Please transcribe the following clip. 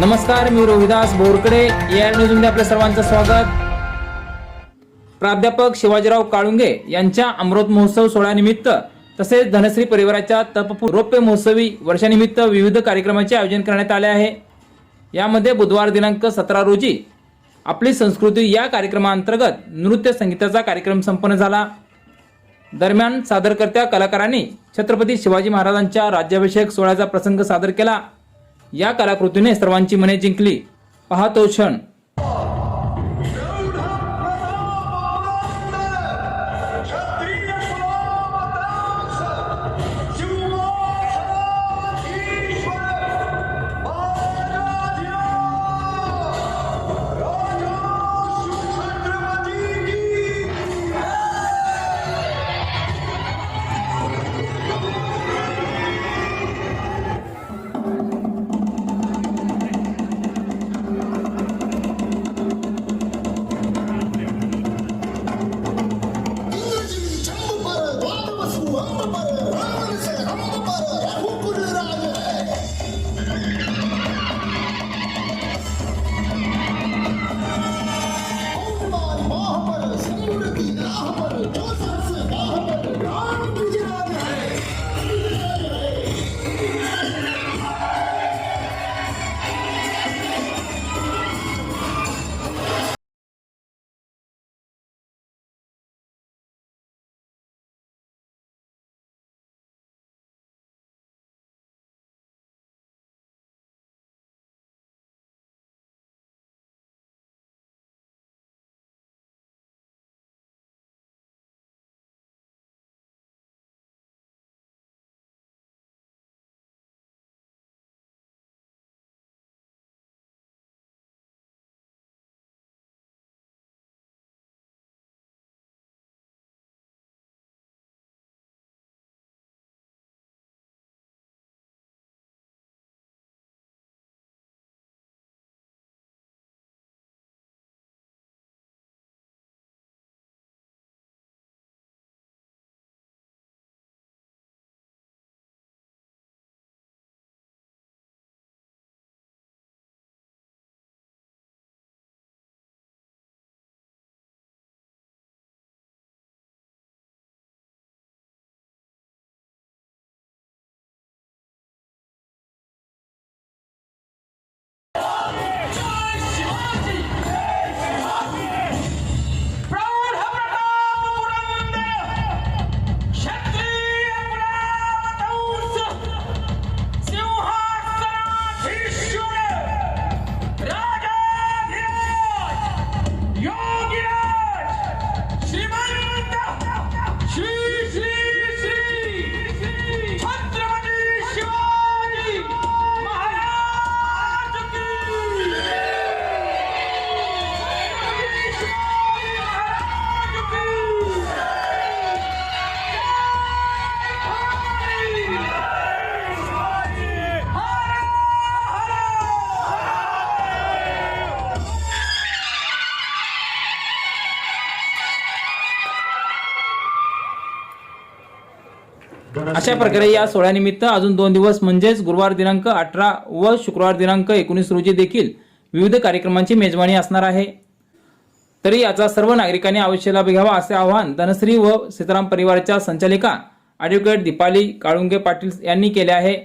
नमस्कार, मी Rohidas बोरकडे. AR news मध्ये आपल्या सर्वांचं स्वागत. प्राध्यापक शिवाजीराव काळुंगे यांच्या अमृत महोत्सव सोहळ्यानिमित्त तसेच धनश्री परिवाराच्या रौप्य महोत्सवी वर्षानिमित्त विविध कार्यक्रमांचे आयोजन करण्यात आले आहे. यामध्ये बुधवार दिनांक 17 रोजी आपली संस्कृती या कार्यक्रमांतर्गत नृत्य संगीताचा कार्यक्रम संपन्न झाला. दरम्यान सादरकर्त्या कलाकारांनी छत्रपती शिवाजी महाराजांच्या राज्याभिषेक सोहळ्याचा प्रसंग सादर केला. या कलाकृतीने सर्वांची मने जिंकली. पहा तो क्षण. अशा प्रकारे या सोहळ्यानिमित्त अजून 2 दिवस म्हणजेच गुरुवार दिनांक 18 व शुक्रवार दिनांक 19 रोजी देखील विविध कार्यक्रमांची मेजवानी असणार आहे. तरी याचा सर्व नागरिकांनी अवश्य लाभ घ्यावा असे आवाहन धनश्री व सीताराम परिवाराच्या संचालिका ॲडव्होकेट दीपाली काळुंगे पाटील यांनी केले आहे.